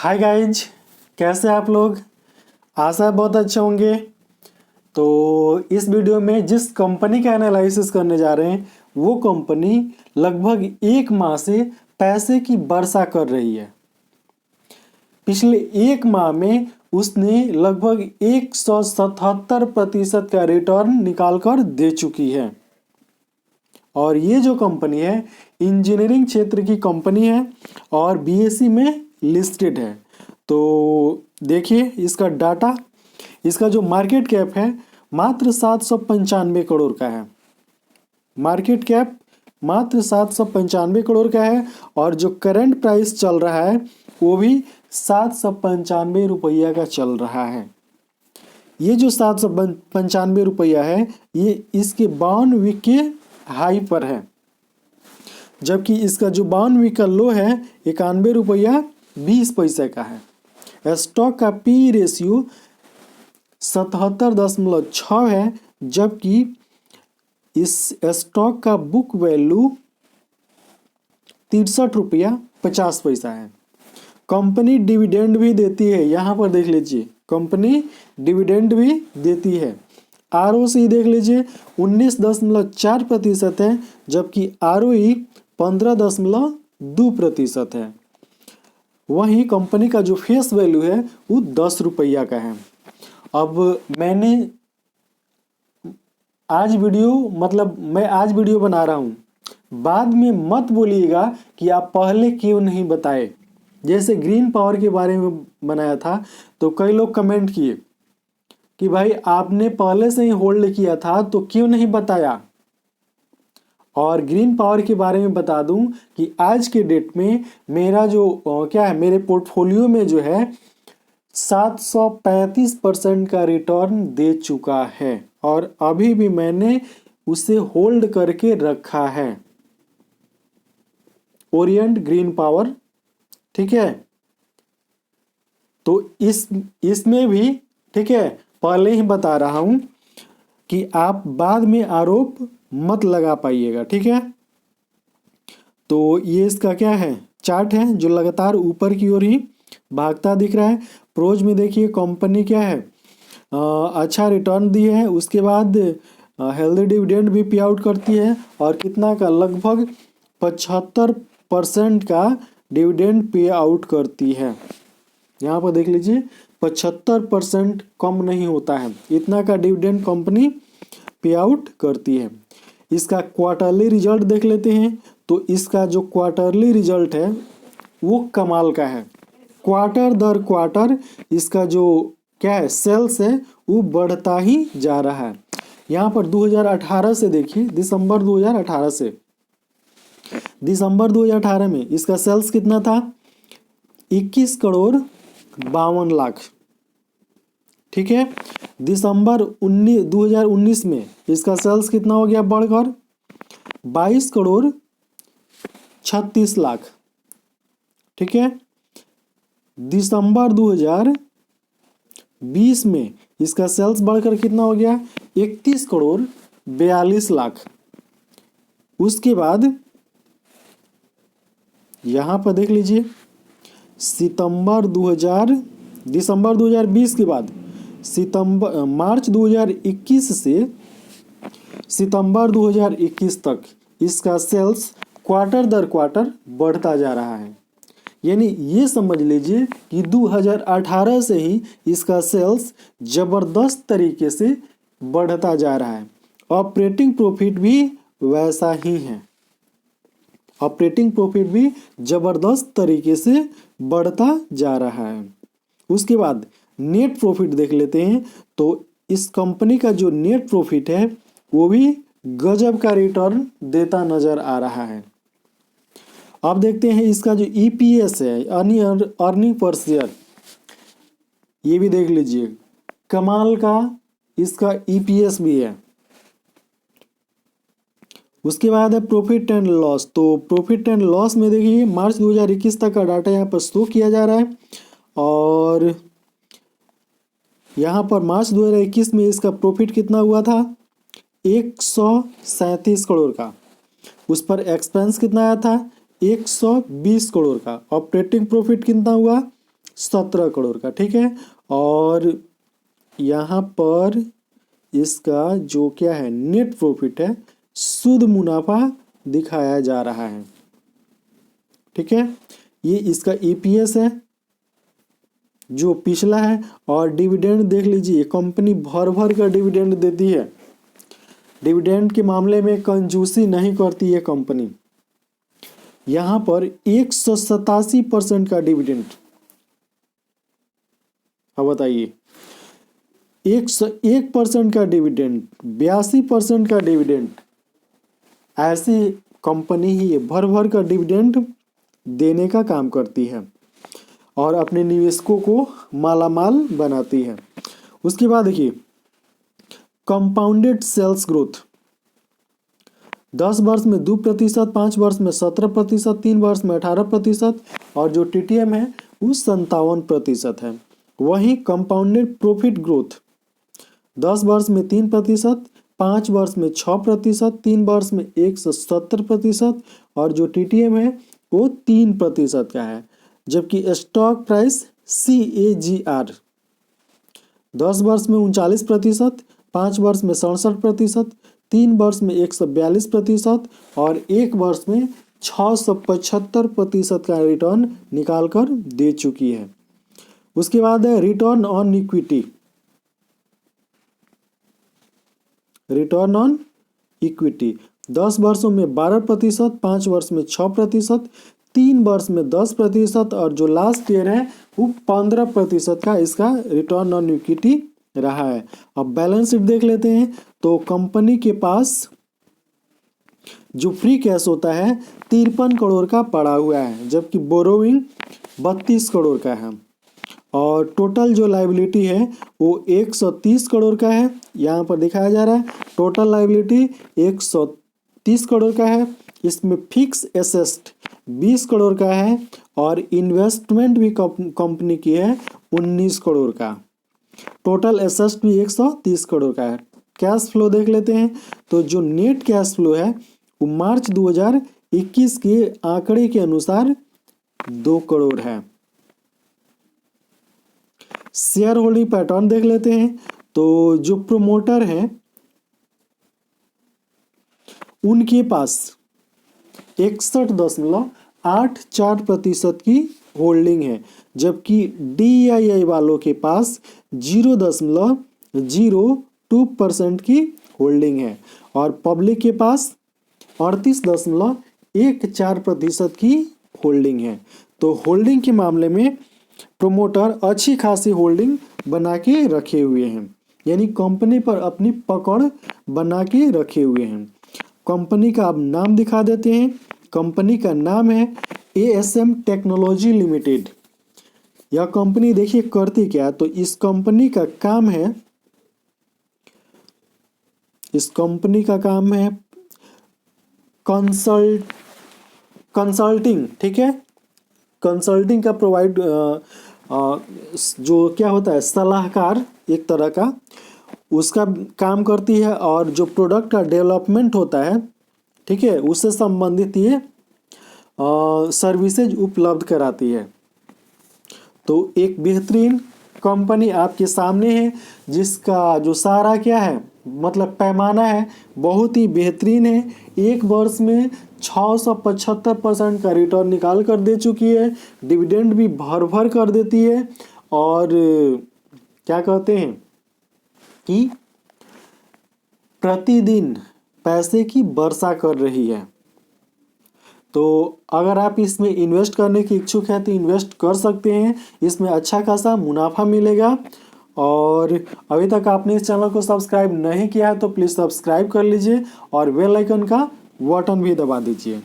Hi guys, कैसे आप लोग। आशा है बहुत अच्छे होंगे। तो इस वीडियो में जिस कंपनी का एनालिसिस करने जा रहे हैं वो कंपनी लगभग एक माह से पैसे की वर्षा कर रही है। पिछले एक माह में उसने लगभग 177% का रिटर्न निकाल कर दे चुकी है। और ये जो कंपनी है इंजीनियरिंग क्षेत्र की कंपनी है और बीएसई में लिस्टेड है। तो देखिए इसका डाटा, इसका जो मार्केट कैप है मात्र 795 करोड़ का है। मार्केट कैप मात्र 795 करोड़ का है और जो करंट प्राइस चल रहा है वो भी 795 रुपया का चल रहा है। ये जो 795 रुपया है ये इसके 52 वीक के हाई पर है, जबकि इसका जो 52 वीक का लो है 91 रुपया 20 पैसे का है। स्टॉक का पी रेशियो 77.6 है, जबकि इस स्टॉक का बुक वैल्यू 63 रुपया 50 पैसा है। कंपनी डिविडेंड भी देती है, यहाँ पर देख लीजिए कंपनी डिविडेंड भी देती है। आरओसी देख लीजिए 19.4% है, जबकि आरओई 15.2% है। वहीं कंपनी का जो फेस वैल्यू है वो 10 रुपया का है। अब मैं आज वीडियो बना रहा हूँ, बाद में मत बोलिएगा कि आप पहले क्यों नहीं बताए। जैसे ग्रीन पावर के बारे में बनाया था तो कई लोग कमेंट किए कि भाई आपने पहले से ही होल्ड किया था तो क्यों नहीं बताया। और ग्रीन पावर के बारे में बता दूं कि आज के डेट में मेरा जो मेरे पोर्टफोलियो में जो है 735% का रिटर्न दे चुका है और अभी भी मैंने उसे होल्ड करके रखा है। ओरिएंट ग्रीन पावर, ठीक है। तो इसमें भी ठीक है, पहले ही बता रहा हूं कि आप बाद में आरोप मत लगा पाइएगा, ठीक है। तो ये इसका क्या है, चार्ट है जो लगातार ऊपर की ओर ही भागता दिख रहा है। प्रोज में देखिए कंपनी क्या है, अच्छा रिटर्न दी है, उसके बाद हेल्दी डिविडेंड भी पे आउट करती है और कितना का लगभग 75% का डिविडेंड पे आउट करती है। यहाँ पर देख लीजिए 75% कम नहीं होता है, इतना का डिविडेंड कंपनी पे आउट करती है। इसका क्वार्टरली रिजल्ट देख लेते हैं। तो इसका जो क्वार्टरली रिजल्ट है वो कमाल का है। क्वार्टर दर क्वार्टर इसका जो क्या है सेल्स है वो बढ़ता ही जा रहा है। यहाँ पर 2018 से देखिए, दिसंबर 2018 में इसका सेल्स कितना था, 21 करोड़ 52 लाख, ठीक है। दिसंबर 2019 में इसका सेल्स कितना हो गया बढ़कर 22 करोड़ 36 लाख, ठीक है। दिसंबर 2020 में इसका सेल्स बढ़कर कितना हो गया 31 करोड़ 42 लाख। उसके बाद यहां पर देख लीजिए दिसंबर 2020 के बाद मार्च 2021 से सितंबर 2021 तक इसका सेल्स क्वार्टर दर क्वार्टर बढ़ता जा रहा है। यानी ये समझ लीजिए कि 2018 से ही इसका सेल्स जबरदस्त तरीके से बढ़ता जा रहा है। ऑपरेटिंग प्रॉफिट भी वैसा ही है, ऑपरेटिंग प्रॉफिट भी जबरदस्त तरीके से बढ़ता जा रहा है। उसके बाद नेट प्रॉफिट देख लेते हैं। तो इस कंपनी का जो नेट प्रॉफिट है वो भी गजब का रिटर्न देता नजर आ रहा है। अब देखते हैं इसका जो ईपीएस है, अर्निंग पर शेयर, ये भी देख लीजिए कमाल का इसका ईपीएस भी है। उसके बाद है प्रॉफिट एंड लॉस। तो प्रॉफिट एंड लॉस में देखिए मार्च 2021 तक का डाटा यहाँ पर शो किया जा रहा है और यहाँ पर मार्च 2021 में इसका प्रॉफिट कितना हुआ था 137 करोड़ का। उस पर एक्सपेंस कितना आया था 120 करोड़ का। ऑपरेटिंग प्रॉफिट कितना हुआ 17 करोड़ का, ठीक है। और यहाँ पर इसका जो क्या है नेट प्रॉफिट है, शुद्ध मुनाफा दिखाया जा रहा है, ठीक है। ये इसका ईपीएस है जो पिछला है, और डिविडेंड देख लीजिए, कंपनी भर भर कर डिविडेंड देती है, डिविडेंड के मामले में कंजूसी नहीं करती है कंपनी। यहाँ पर 187% का डिविडेंड। अब बताइए, 101% का डिविडेंड, 82% का डिविडेंड, ऐसी कंपनी ही भर भर कर डिविडेंड देने का काम करती है और अपने निवेशकों को मालामाल बनाती है। उसके बाद देखिए कंपाउंडेड सेल्स ग्रोथ, 10 वर्ष में 2%, 5 वर्ष में 17%, 3 वर्ष में 18%, और जो टीटीएम है वो 57% है। वहीं कंपाउंडेड प्रॉफिट ग्रोथ 10 वर्ष में 3%, 5 वर्ष में 6%, 3 वर्ष में 170%, और जो टीटीएम है वो 3% का है। जबकि स्टॉक प्राइस CAGR 10 वर्ष में 39%, 5 वर्ष में 67%, 3 वर्ष में 142%, और 1 वर्ष में 675% का रिटर्न निकाल कर दे चुकी है। उसके बाद है return on equity, return on equity 10 वर्षों में 12%, 5 वर्ष में 6%, 3 वर्ष में 10%, और जो लास्ट ईयर है वो 15% का इसका रिटर्न ऑन इक्विटी रहा है। अब बैलेंस शीट देख लेते हैं, तो कंपनी के पास जो फ्री कैश होता है 53 करोड़ का पड़ा हुआ है, जबकि बोरोइंग 32 करोड़ का है, और टोटल जो लायबिलिटी है वो 130 करोड़ का है। यहाँ पर दिखाया जा रहा है टोटल लायबिलिटी 130 करोड़ का है। इसमें फिक्स एसेट 20 करोड़ का है, और इन्वेस्टमेंट भी कंपनी की है 19 करोड़ का। टोटल एसेट भी 130 करोड़ का है। कैश फ्लो देख लेते हैं, तो जो नेट कैश फ्लो है वो मार्च 2021 के आंकड़े के अनुसार 2 करोड़ है। शेयर होल्डिंग पैटर्न देख लेते हैं, तो जो प्रोमोटर हैं उनके पास 61.84% की होल्डिंग है, जबकि DII वालों के पास 0.02% की होल्डिंग है, और पब्लिक के पास 38.14% की होल्डिंग है। तो होल्डिंग के मामले में प्रोमोटर अच्छी खासी होल्डिंग बना के रखे हुए हैं, यानी कंपनी पर अपनी पकड़ बना के रखे हुए हैं। कंपनी का अब नाम दिखा देते हैं। कंपनी का नाम है ASM टेक्नोलॉजी लिमिटेड। यह कंपनी देखिए करती क्या है, तो इस कंपनी का काम है, इस कंपनी का काम है कंसल्टिंग, ठीक है। कंसल्टिंग का प्रोवाइड जो क्या होता है सलाहकार एक तरह का, उसका काम करती है, और जो प्रोडक्ट का डेवलपमेंट होता है, ठीक है, उससे संबंधित ये सर्विसेज उपलब्ध कराती है। तो एक बेहतरीन कंपनी आपके सामने है, जिसका जो सारा क्या है मतलब पैमाना है बहुत ही बेहतरीन है। 1 वर्ष में 675% का रिटर्न निकाल कर दे चुकी है, डिविडेंड भी भर भर कर देती है, और क्या कहते हैं कि प्रतिदिन पैसे की वर्षा कर रही है। तो अगर आप इसमें इन्वेस्ट करने की इच्छुक हैं तो इन्वेस्ट कर सकते हैं, इसमें अच्छा खासा मुनाफा मिलेगा। और अभी तक आपने इस चैनल को सब्सक्राइब नहीं किया है तो प्लीज़ सब्सक्राइब कर लीजिए, और बेल आइकन का बटन भी दबा दीजिए।